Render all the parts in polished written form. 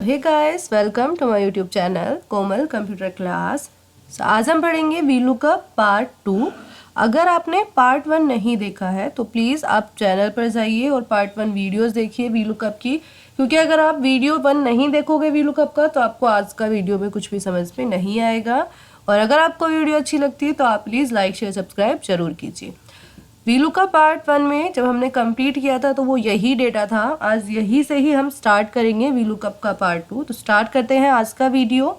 Hey guys, welcome to my YouTube channel Komal computer class. आज हम पढ़ेंगे वीलुकअप पार्ट 2। अगर आपने पार्ट 1 नहीं देखा है तो प्लीज़ आप चैनल पर जाइए और पार्ट 1 वीडियोस देखिए वीलुकअप की, क्योंकि अगर आप वीडियो 1 नहीं देखोगे वीलुकअप का तो आपको आज का वीडियो में कुछ भी समझ में नहीं आएगा। और अगर आपको वीडियो अच्छी लगती है तो आप प्लीज़ लाइक शेयर सब्सक्राइब जरूर कीजिए। वीलुकअप पार्ट 1 में जब हमने कंप्लीट किया था तो वो यही डेटा था। आज यही से ही हम स्टार्ट करेंगे वीलुकअप का पार्ट 2। तो स्टार्ट करते हैं आज का वीडियो।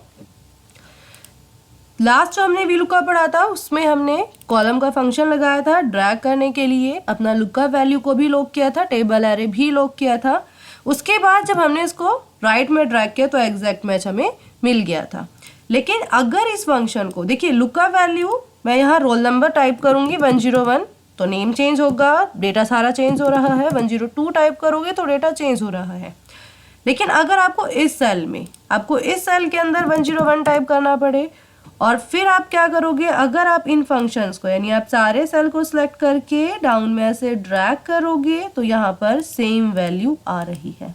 लास्ट जो हमने वीलुकअप पढ़ा था उसमें हमने कॉलम का फंक्शन लगाया था ड्रैग करने के लिए, अपना लुकअप वैल्यू को भी लॉक किया था, टेबल एरे भी लॉक किया था। उसके बाद जब हमने इसको राइट में ड्रैग किया तो एग्जैक्ट मैच हमें मिल गया था। लेकिन अगर इस फंक्शन को देखिए, लुकअप वैल्यू मैं यहाँ रोल नंबर टाइप करूंगी 101 तो नेम चेंज होगा, डेटा सारा चेंज हो रहा है। 102 टाइप करोगे तो डेटा चेंज हो रहा है। लेकिन अगर आपको इस सेल के अंदर 101 टाइप करना पड़े और फिर आप क्या करोगे, अगर आप इन फंक्शंस को यानी आप सारे सेल को सिलेक्ट करके डाउन में ऐसे ड्रैग करोगे तो यहाँ पर सेम वैल्यू आ रही है।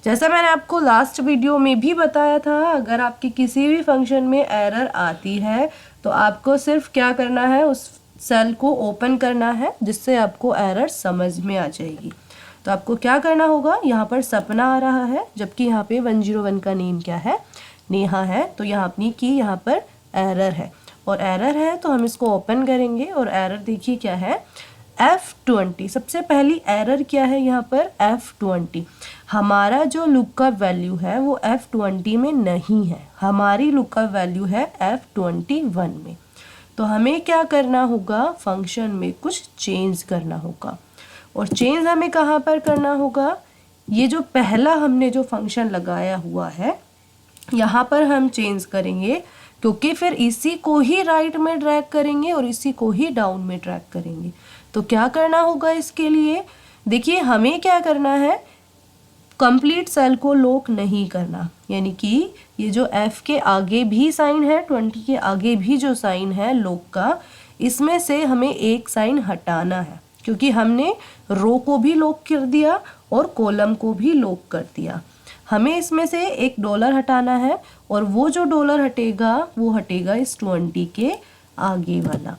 जैसा मैंने आपको लास्ट वीडियो में भी बताया था, अगर आपकी किसी भी फंक्शन में एरर आती है तो आपको सिर्फ क्या करना है, उस सेल को ओपन करना है जिससे आपको एरर समझ में आ जाएगी। तो आपको क्या करना होगा, यहाँ पर सपना आ रहा है जबकि यहाँ पे 101 का नेम क्या है, नेहा है। तो यहाँ अपनी की यहाँ पर एरर है और एरर है तो हम इसको ओपन करेंगे और एरर देखिए क्या है, F20। सबसे पहली एरर क्या है यहाँ पर, F20। हमारा जो लुकअप वैल्यू है वो F20 में नहीं है, हमारी लुकअप वैल्यू है F21 में। तो हमें क्या करना होगा, फंक्शन में कुछ चेंज करना होगा। और चेंज हमें कहाँ पर करना होगा, ये जो पहला हमने जो फंक्शन लगाया हुआ है यहाँ पर हम चेंज करेंगे, क्योंकि फिर इसी को ही राइट में ड्रैग करेंगे और इसी को ही डाउन में ड्रैग करेंगे। तो क्या करना होगा इसके लिए, देखिए हमें क्या करना है, कंप्लीट सेल को लॉक नहीं करना, यानी कि ये जो F के आगे भी साइन है, 20 के आगे भी जो साइन है लॉक का, इसमें से हमें एक साइन हटाना है, क्योंकि हमने रो को भी लॉक कर दिया और कॉलम को भी लॉक कर दिया। हमें इसमें से एक डॉलर हटाना है और वो जो डॉलर हटेगा वो हटेगा इस 20 के आगे वाला।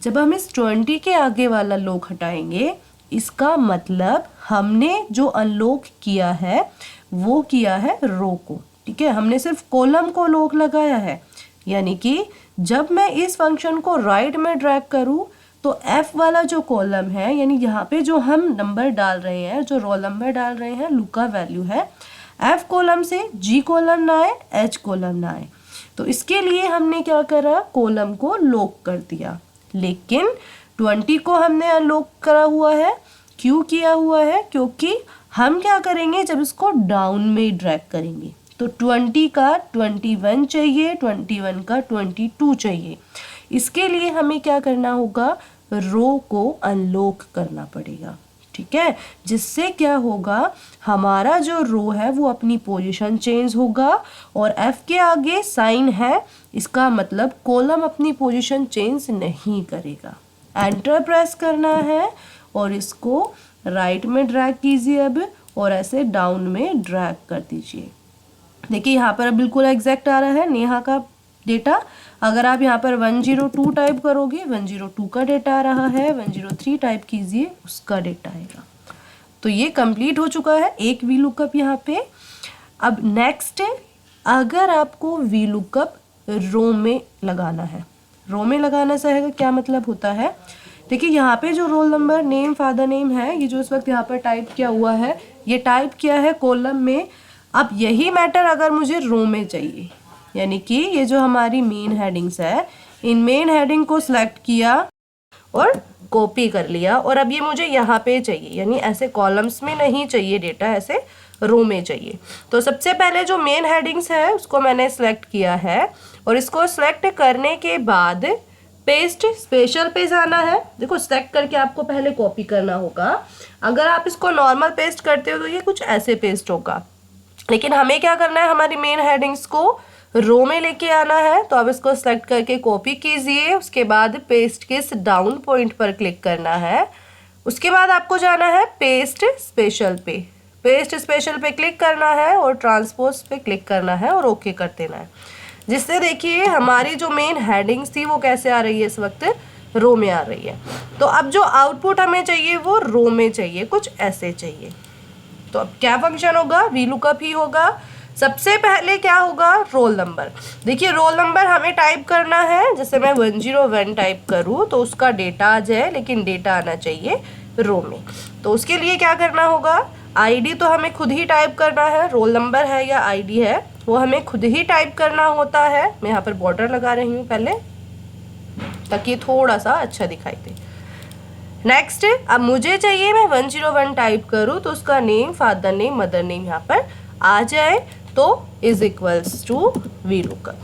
जब हम इस 20 के आगे वाला लॉक हटाएंगे, इसका मतलब हमने जो अनलॉक किया है वो किया है रो को, ठीक है। हमने सिर्फ कॉलम को लॉक लगाया है, यानी कि जब मैं इस फंक्शन को राइट में ड्रैग करूं तो F वाला जो कॉलम है, यानी यहाँ पे जो हम नंबर डाल रहे हैं, जो रोल नंबर डाल रहे हैं, लुकअप वैल्यू है, F कॉलम से G कॉलम ना आए, H कॉलम ना आए। तो इसके लिए हमने क्या करा, कॉलम को लॉक कर दिया। लेकिन 20 को हमने अनलॉक करा हुआ है। क्यों किया हुआ है, क्योंकि हम क्या करेंगे, जब इसको डाउन में ड्रैग करेंगे तो 20 का 21 चाहिए, 21 का 22 चाहिए। इसके लिए हमें क्या करना होगा, रो को अनलॉक करना पड़ेगा, ठीक है। जिससे क्या होगा, हमारा जो रो है वो अपनी पोजीशन चेंज होगा और F के आगे साइन है, इसका मतलब कॉलम अपनी पोजीशन चेंज नहीं करेगा। एंटर प्रेस करना है और इसको राइट में ड्रैग कीजिए अब, और ऐसे डाउन में ड्रैग कर दीजिए। देखिए यहाँ पर बिल्कुल एग्जैक्ट आ रहा है नेहा का डेटा। अगर आप यहाँ पर 102 टाइप करोगे 102 का डेटा आ रहा है, 103 टाइप कीजिए उसका डेटा आएगा। तो ये कंप्लीट हो चुका है एक वीलुकअप यहाँ पे। अब नेक्स्ट, अगर आपको वीलुकअप रो में लगाना है, रो में लगाना से है क्या मतलब होता है, देखिए यहाँ पे जो roll number, name, father name है, ये जो इस वक्त यहाँ पर टाइप किया हुआ है, ये टाइप किया है कॉलम में। अब यही मैटर अगर मुझे रो में चाहिए, यानी कि ये जो हमारी मेन हेडिंग्स है, इन मेन हेडिंग को सिलेक्ट किया और कॉपी कर लिया, और अब ये मुझे यहाँ पे चाहिए, यानी ऐसे कॉलम्स में नहीं चाहिए डेटा, ऐसे रो में चाहिए। तो सबसे पहले जो मेन हेडिंग्स है उसको मैंने सिलेक्ट किया है और इसको सिलेक्ट करने के बाद पेस्ट स्पेशल पे जाना है। देखो सिलेक्ट करके आपको पहले कॉपी करना होगा। अगर आप इसको नॉर्मल पेस्ट करते हो तो ये कुछ ऐसे पेस्ट होगा, लेकिन हमें क्या करना है, हमारी मेन हेडिंग्स को रो में लेके आना है। तो अब इसको सेलेक्ट करके कॉपी कीजिए, उसके बाद पेस्ट के इस डाउन पॉइंट पर क्लिक करना है। उसके बाद आपको जाना है पेस्ट स्पेशल पे। पेस्ट स्पेशल पे क्लिक करना है और ट्रांसपोज पे क्लिक करना है और ओके कर देना है, जिससे देखिए हमारी जो मेन हेडिंग्स थी वो कैसे आ रही है, इस वक्त रो में आ रही है। तो अब जो आउटपुट हमें चाहिए वो रो में चाहिए, कुछ ऐसे चाहिए। तो अब क्या फंक्शन होगा, वीलुकअप ही होगा। सबसे पहले क्या होगा, रोल नंबर। देखिए रोल नंबर हमें टाइप करना है, जैसे मैं 101 टाइप करूँ तो उसका डेटा आ जाए, लेकिन डेटा आना चाहिए रो में। तो उसके लिए क्या करना होगा, आईडी तो हमें खुद ही टाइप करना है, रोल नंबर है या आईडी है वो हमें खुद ही टाइप करना होता है। मैं यहाँ पर बॉर्डर लगा रही हूँ पहले, ताकि थोड़ा सा अच्छा दिखाई दे। नेक्स्ट, अब मुझे चाहिए मैं 101 टाइप करूँ तो उसका name, father name, mother name यहाँ पर आ जाए, तो इज इक्वल्स टू वीलुकअप।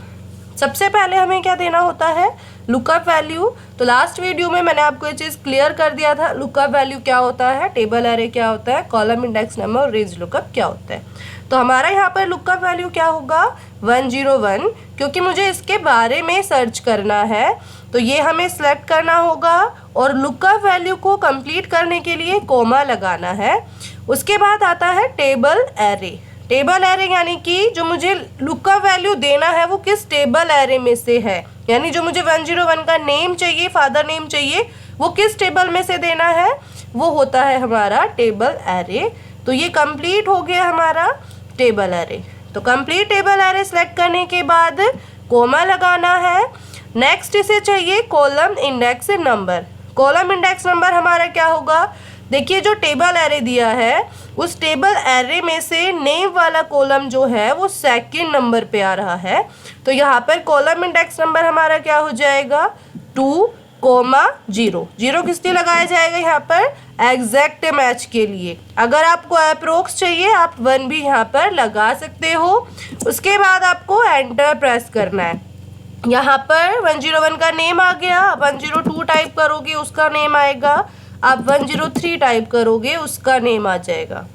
सबसे पहले हमें क्या देना होता है, लुकअप वैल्यू। तो लास्ट वीडियो में मैंने आपको ये चीज़ क्लियर कर दिया था, लुकअप वैल्यू क्या होता है, टेबल एरे क्या होता है, कॉलम इंडेक्स नंबर और रेंज लुकअप क्या होता है। तो हमारा यहाँ पर लुकअप वैल्यू क्या होगा, 101, क्योंकि मुझे इसके बारे में सर्च करना है तो ये हमें सिलेक्ट करना होगा और लुकअप वैल्यू को कंप्लीट करने के लिए कोमा लगाना है। उसके बाद आता है टेबल एरे। टेबल एरे यानी कि जो मुझे लुकअप वैल्यू देना है वो किस टेबल एरे में से है, यानी जो मुझे 101 का नेम चाहिए, फादर नेम चाहिए, वो किस टेबल में से देना है, वो होता है हमारा टेबल एरे। तो ये कंप्लीट हो गया हमारा टेबल एरे। तो कंप्लीट टेबल एरे सेलेक्ट करने के बाद कोमा लगाना है। नेक्स्ट इसे चाहिए column index number. Column index number हमारा क्या होगा, देखिए जो टेबल एरे दिया है उस टेबल एरे में से नेम वाला कॉलम जो है वो सेकंड नंबर पे आ रहा है। तो यहाँ पर कॉलम इंडेक्स नंबर हमारा क्या हो जाएगा, 2,0। जीरो किस लिए लगाया जाएगा, यहाँ पर एग्जैक्ट मैच के लिए। अगर आपको अप्रोक्स चाहिए आप 1 भी यहाँ पर लगा सकते हो। उसके बाद आपको एंटर प्रेस करना है। यहाँ पर 101 का नेम आ गया, 102 टाइप करोगे उसका नेम आएगा, आप 103 टाइप करोगे उसका नेम आ जाएगा।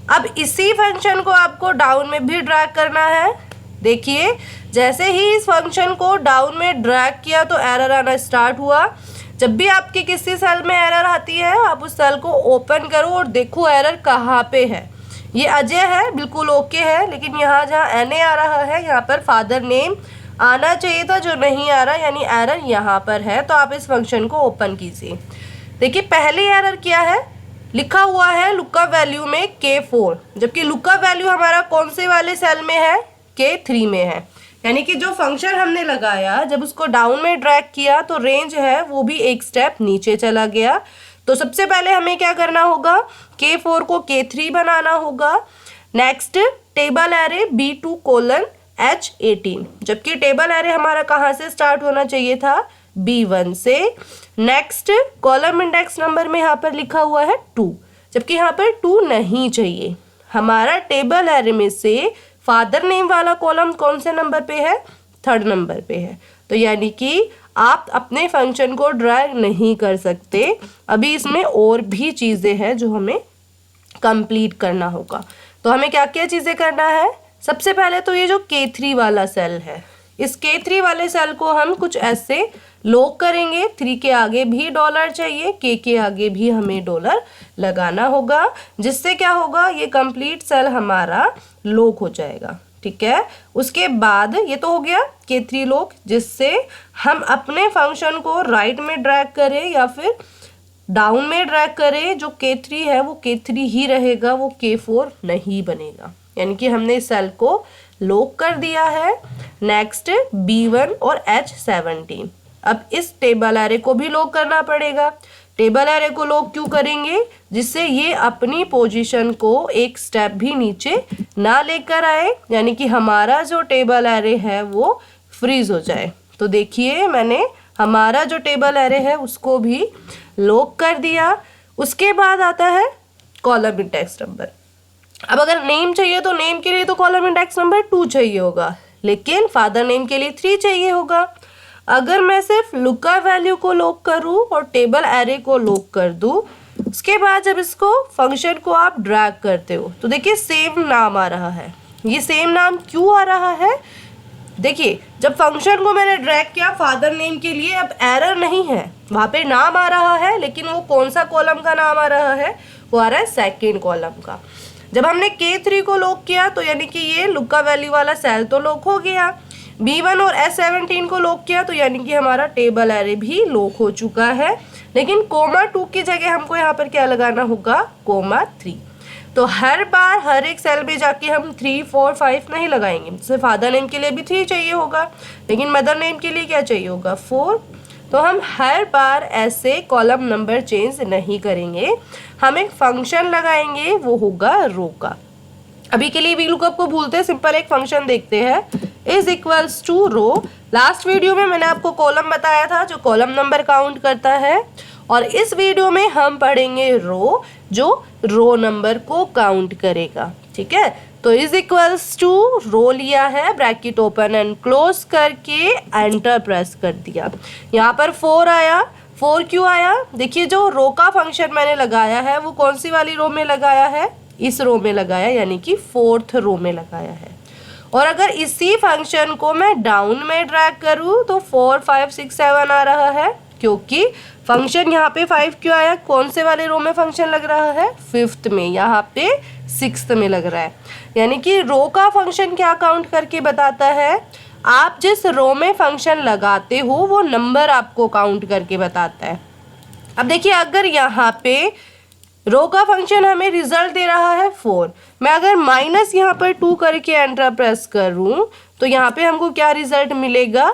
अब इसी फंक्शन को आपको डाउन में भी ड्रैग करना है। देखिए जैसे ही इस फंक्शन को डाउन में ड्रैग किया तो एरर आना स्टार्ट हुआ। जब भी आपके किसी सेल में एरर आती है आप उस सेल को ओपन करो और देखो एरर कहाँ पे है। ये अजय है, बिल्कुल ओके है, लेकिन यहाँ जहाँ NA आ रहा है यहाँ पर फादर नेम आना चाहिए था जो नहीं आ रहा, यानी एरर यहाँ पर है। तो आप इस फंक्शन को ओपन कीजिए। देखिए पहले एरर क्या है, लिखा हुआ है लुकअप वैल्यू में K4, जबकि लुकअप वैल्यू हमारा कौन से वाले सेल में है, K3 में है। यानी कि जो फंक्शन हमने लगाया जब उसको डाउन में ड्रैग किया तो रेंज है वो भी एक स्टेप नीचे चला गया। तो सबसे पहले हमें क्या करना होगा, K4 को K3 बनाना होगा। नेक्स्ट टेबल एरे B2:H18, जबकि टेबल एरे हमारा कहाँ से स्टार्ट होना चाहिए था, B1 से। नेक्स्ट कॉलम इंडेक्स नंबर में यहाँ पर लिखा हुआ है 2, जबकि यहाँ पर 2 नहीं चाहिए। हमारा टेबल एरे में से फादर नेम वाला कॉलम कौन से नंबर पे है, 3rd नंबर पे है। तो यानी कि आप अपने फंक्शन को ड्रैग नहीं कर सकते, अभी इसमें और भी चीज़ें हैं जो हमें कंप्लीट करना होगा। तो हमें क्या क्या चीज़ें करना है, सबसे पहले तो ये जो K3 वाला सेल है, इस K3 वाले सेल को हम कुछ ऐसे लॉक करेंगे। 3 के आगे भी डॉलर चाहिए, K के आगे भी हमें डॉलर लगाना होगा, जिससे क्या होगा, ये कंप्लीट सेल हमारा लॉक हो जाएगा। ठीक है, उसके बाद ये तो हो गया K3 लॉक, जिससे हम अपने फंक्शन को राइट में ड्रैग करें या फिर डाउन में ड्रैग करें, जो K3 है वो K3 ही रहेगा, वो K4 नहीं बनेगा। यानी कि हमने इस सेल को लॉक कर दिया है। नेक्स्ट B1 और H17, अब इस टेबल एरे को भी लॉक करना पड़ेगा। टेबल एरे को लॉक क्यों करेंगे, जिससे ये अपनी पोजीशन को एक स्टेप भी नीचे ना लेकर आए, यानी कि हमारा जो टेबल एरे है वो फ्रीज हो जाए। तो देखिए मैंने हमारा जो टेबल एरे है उसको भी लॉक कर दिया। उसके बाद आता है कॉलम इंडेक्स नंबर। अब अगर नेम चाहिए तो नेम के लिए तो कॉलम इंडेक्स नंबर 2 चाहिए होगा, लेकिन फादर नेम के लिए 3 चाहिए होगा। अगर मैं सिर्फ लुकअप वैल्यू को लॉक करूं और टेबल एरे को लॉक कर दूं, उसके बाद जब इसको फंक्शन को आप ड्रैग करते हो तो देखिए सेम नाम आ रहा है। ये सेम नाम क्यों आ रहा है, देखिए जब फंक्शन को मैंने ड्रैग किया फादर नेम के लिए, अब एरर नहीं है, वहाँ पे नाम आ रहा है, लेकिन वो कौन सा कॉलम का नाम आ रहा है, वो आ रहा है सेकेंड कॉलम का। जब हमने K3 को लॉक किया तो यानी कि ये लुक्का वैल्यू वाला सेल तो लॉक हो गया। B1 और S17 को लॉक किया तो यानी कि हमारा टेबल एरे भी लॉक हो चुका है। लेकिन कोमा 2 की जगह हमको यहाँ पर क्या लगाना होगा, कोमा 3। तो हर बार हर एक सेल में जाके हम 3, 4, 5 नहीं लगाएंगे। जैसे फादर नेम के लिए भी 3 चाहिए होगा, लेकिन मदर नेम के लिए क्या चाहिए होगा, 4। तो हम हर बार ऐसे कॉलम नंबर चेंज नहीं करेंगे, हम एक फंक्शन लगाएंगे, वो होगा रो का। अभी के लिए वी लुकअप को भूलते हैं, सिंपल एक फंक्शन देखते हैं, is equals to row. Last video में मैंने आपको कॉलम बताया था जो कॉलम नंबर काउंट करता है, और इस वीडियो में हम पढ़ेंगे रो जो रो नंबर को काउंट करेगा। ठीक है, तो इज इक्वल्स टू रो लिया है, ब्रैकेट ओपन एंड क्लोज करके एंटर प्रेस कर दिया। यहाँ पर 4 आया। 4 क्यों आया, देखिए जो रो का फंक्शन मैंने लगाया है वो कौन सी वाली रो में लगाया है, इस रो में लगाया, यानी कि 4th रो में लगाया है। और अगर इसी फंक्शन को मैं डाउन में ड्रैग करूँ तो 4, 5, 6, 7 आ रहा है, क्योंकि फंक्शन यहाँ पे 5 क्यों आया, कौन से वाले रो में फंक्शन लग रहा है, 5th में, यहाँ पे 6th में लग रहा है। यानी कि रो का फंक्शन क्या काउंट करके बताता है, आप जिस रो में फंक्शन लगाते हो वो नंबर आपको काउंट करके बताता है। अब देखिए अगर यहाँ पे रो का फंक्शन हमें रिजल्ट दे रहा है 4, मैं अगर माइनस यहाँ पर 2 करके एंटर प्रेस करूँ तो यहाँ पे हमको क्या रिजल्ट मिलेगा,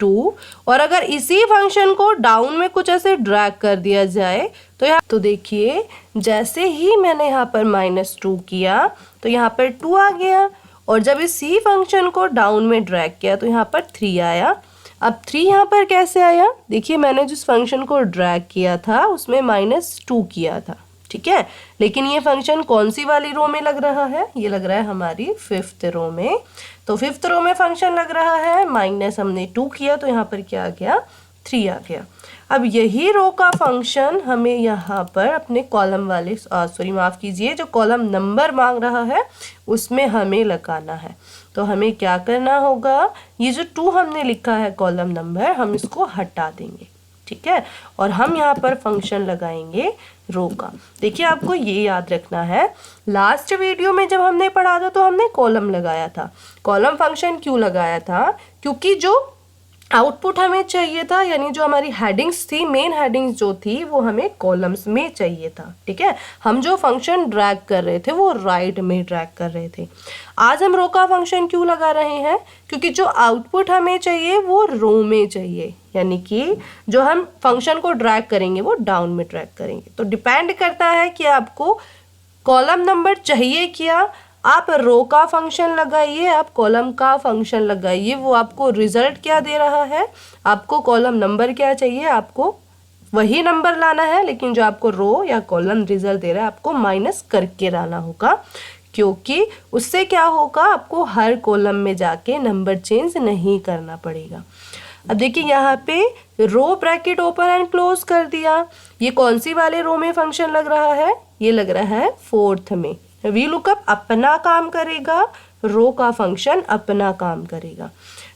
2। और अगर इसी फंक्शन को डाउन में कुछ ऐसे ड्रैग कर दिया जाए तो यहाँ, तो देखिए जैसे ही मैंने यहाँ पर -2 किया तो यहाँ पर 2 आ गया, और जब इसी फंक्शन को डाउन में ड्रैग किया तो यहाँ पर 3 आया। अब 3 यहाँ पर कैसे आया, देखिए मैंने जिस फंक्शन को ड्रैग किया था उसमें -2 किया था, ठीक है, लेकिन ये फंक्शन कौन सी वाली रो में लग रहा है, ये लग रहा है हमारी 5th रो में। तो 5th रो में फंक्शन लग रहा है, माइनस हमने 2 किया तो यहाँ पर क्या आ गया, 3 आ गया। अब यही रो का फंक्शन हमें यहाँ पर अपने कॉलम वाले सॉरी माफ़ कीजिए, जो कॉलम नंबर मांग रहा है उसमें हमें लगाना है। तो हमें क्या करना होगा, ये जो 2 हमने लिखा है कॉलम नंबर, हम इसको हटा देंगे, ठीक है, और हम यहाँ पर फंक्शन लगाएंगे रो का। देखिए आपको ये याद रखना है, लास्ट वीडियो में जब हमने पढ़ा था तो हमने कॉलम लगाया था। कॉलम फंक्शन क्यों लगाया था, क्योंकि जो आउटपुट हमें चाहिए था, यानी जो हमारी हेडिंग्स थी, मेन हेडिंग्स जो थी वो हमें कॉलम्स में चाहिए था, ठीक है। हम जो फंक्शन ड्रैग कर रहे थे वो राइट में ड्रैग कर रहे थे। आज हम रो का फंक्शन क्यों लगा रहे हैं, क्योंकि जो आउटपुट हमें चाहिए वो रो में चाहिए, यानी कि जो हम फंक्शन को ड्रैग करेंगे वो डाउन में ड्रैग करेंगे। तो डिपेंड करता है कि आपको कॉलम नंबर चाहिए क्या, आप रो का फंक्शन लगाइए, आप कॉलम का फंक्शन लगाइए, वो आपको रिजल्ट क्या दे रहा है, आपको कॉलम नंबर क्या चाहिए, आपको वही नंबर लाना है, लेकिन जो आपको रो या कॉलम रिजल्ट दे रहा है आपको माइनस करके लाना होगा, क्योंकि उससे क्या होगा, आपको हर कॉलम में जाके नंबर चेंज नहीं करना पड़ेगा। अब देखिए यहाँ पे रो ब्रैकेट ओपन एंड क्लोज कर दिया, ये कौन सी वाले रो में फंक्शन लग रहा है, ये लग रहा है 4th में। वी लुकअप अपना काम करेगा, रो का फंक्शन अपना काम करेगा।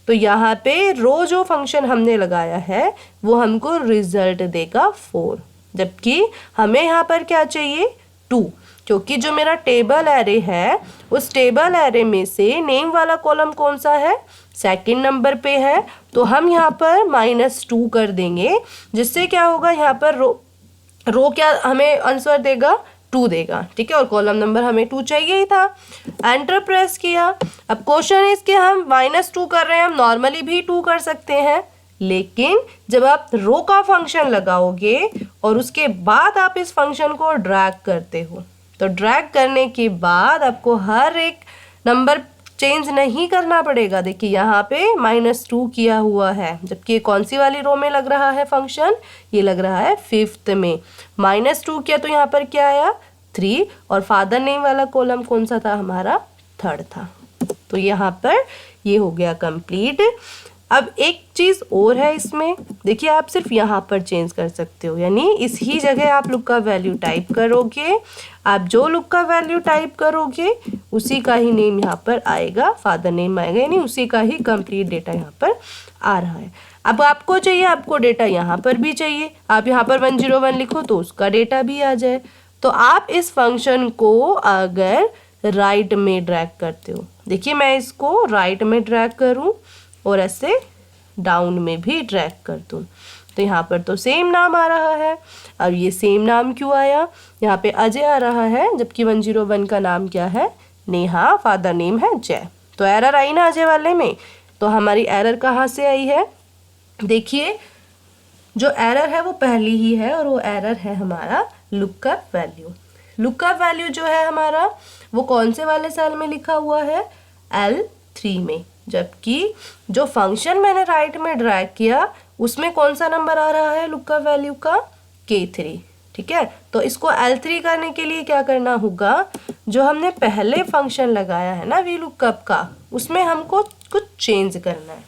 तो यहाँ पे रो जो फंक्शन हमने लगाया है वो हमको रिजल्ट देगा 4, जबकि हमें यहाँ पर क्या चाहिए, 2, क्योंकि जो मेरा टेबल एरे है उस टेबल एरे में से नेम वाला कॉलम कौन सा है, 2nd नंबर पे है, तो हम यहाँ पर -2 कर देंगे, जिससे क्या होगा, यहाँ पर रो क्या हमें आंसर देगा, 2 देगा, ठीक है, और कॉलम नंबर हमें 2 चाहिए ही था। एंटर प्रेस किया। अब क्वेश्चन इज कि हम -2 कर रहे हैं, हम नॉर्मली भी 2 कर सकते हैं, लेकिन जब आप रो का फंक्शन लगाओगे और उसके बाद आप इस फंक्शन को ड्रैग करते हो, तो ड्रैग करने के बाद आपको हर एक नंबर चेंज नहीं करना पड़ेगा। देखिए यहाँ पे -2 किया हुआ है, जबकि कौन सी वाली रो में लग रहा है फंक्शन, ये लग रहा है 5th में। -2 किया तो यहाँ पर क्या आया, 3, और फादर नेम वाला कॉलम कौन सा था, हमारा 3rd था। तो यहाँ पर ये हो गया कंप्लीट। अब एक चीज़ और है इसमें, देखिए आप सिर्फ यहाँ पर चेंज कर सकते हो, यानी इसी जगह आप लुक का वैल्यू टाइप करोगे, आप जो लुक का वैल्यू टाइप करोगे उसी का ही नेम यहाँ पर आएगा, फादर नेम आएगा, यानी उसी का ही कंप्लीट डेटा यहाँ पर आ रहा है। अब आपको चाहिए, आपको डेटा यहाँ पर भी चाहिए, आप यहाँ पर 101 लिखो तो उसका डेटा भी आ जाए, तो आप इस फंक्शन को अगर राइट में ड्रैग करते हो, देखिए मैं इसको राइट में ड्रैग करूं और ऐसे डाउन में भी ड्रैग कर दूं, तो यहाँ पर तो सेम नाम आ रहा है। अब ये सेम नाम क्यों आया, यहाँ पे अजय आ रहा है जबकि 101 का नाम क्या है, नेहा, फादर नेम है जय। तो एरर आई ना अजय वाले में। तो हमारी एरर कहाँ से आई है, देखिए जो एरर है वो पहली ही है और वो एरर है हमारा लुकअप वैल्यू। लुकअप वैल्यू जो है हमारा वो कौन से वाले सेल में लिखा हुआ है, L3 में, जबकि जो फंक्शन मैंने राइट में ड्रैग किया उसमें कौन सा नंबर आ रहा है लुकअप वैल्यू का, K3। ठीक है, तो इसको L3 करने के लिए क्या करना होगा, जो हमने पहले फंक्शन लगाया है ना VLOOKUP का, उसमें हमको कुछ चेंज करना है।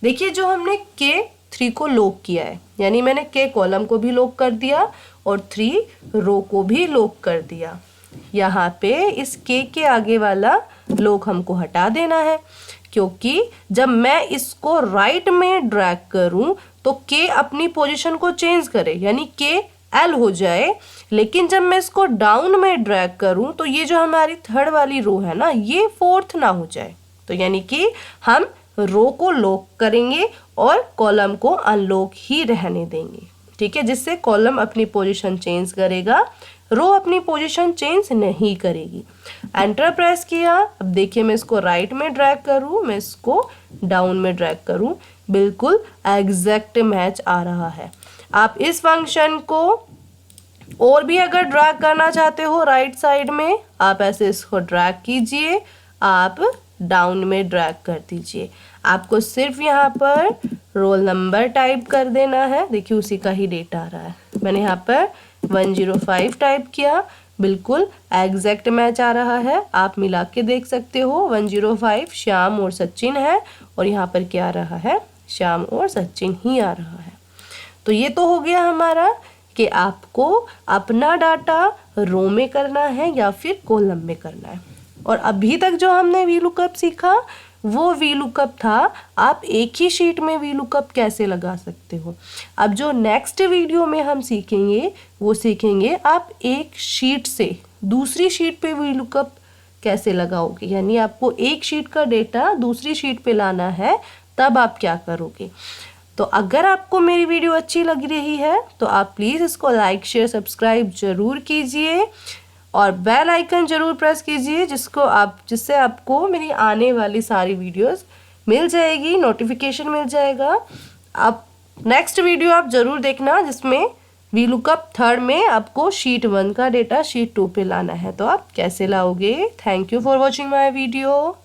देखिए जो हमने K3 को लॉक किया है, यानी मैंने K कॉलम को भी लॉक कर दिया और 3 रो को भी लॉक कर दिया। यहाँ पे इस K के आगे वाला लॉक हमको हटा देना है, क्योंकि जब मैं इसको राइट में ड्रैग करूं तो K अपनी पोजीशन को चेंज करे, यानी K L हो जाए। लेकिन जब मैं इसको डाउन में ड्रैग करूं तो ये जो हमारी थर्ड वाली रो है ना, ये फोर्थ ना हो जाए। तो यानी कि हम रो को लॉक करेंगे और कॉलम को अनलॉक ही रहने देंगे। ठीक है, जिससे कॉलम अपनी पोजीशन चेंज करेगा, रो अपनी पोजीशन चेंज नहीं करेगी। एंटर प्रेस किया, अब देखिए मैं इसको राइट में ड्रैग करूं, मैं इसको डाउन में ड्रैग करूं, बिल्कुल एग्जैक्ट मैच आ रहा है। आप इस फंक्शन को और भी अगर ड्रैग करना चाहते हो राइट साइड में, आप ऐसे इसको ड्रैग कीजिए, आप डाउन में ड्रैग कर दीजिए। आपको सिर्फ यहाँ पर रोल नंबर टाइप कर देना है, देखिए उसी का ही डेटा आ रहा है। मैंने यहाँ पर 105 टाइप किया, बिल्कुल एग्जैक्ट मैच आ रहा है। आप मिला के देख सकते हो, 105 श्याम और सचिन है और यहाँ पर क्या आ रहा है, श्याम और सचिन ही आ रहा है। तो ये तो हो गया हमारा कि आपको अपना डाटा रो में करना है या फिर कॉलम में करना है। और अभी तक जो हमने VLOOKUP सीखा वो VLOOKUP था आप एक ही शीट में VLOOKUP कैसे लगा सकते हो। अब जो नेक्स्ट वीडियो में हम सीखेंगे वो सीखेंगे आप एक शीट से दूसरी शीट पे VLOOKUP कैसे लगाओगे, यानी आपको एक शीट का डेटा दूसरी शीट पे लाना है, तब आप क्या करोगे। तो अगर आपको मेरी वीडियो अच्छी लग रही है तो आप प्लीज़ इसको लाइक शेयर सब्सक्राइब जरूर कीजिए और बेल आइकन जरूर प्रेस कीजिए, जिससे आपको मेरी आने वाली सारी वीडियोस मिल जाएगी, नोटिफिकेशन मिल जाएगा। आप नेक्स्ट वीडियो आप ज़रूर देखना जिसमें VLOOKUP थर्ड में आपको शीट 1 का डेटा शीट 2 पे लाना है, तो आप कैसे लाओगे। Thank you for watching my video.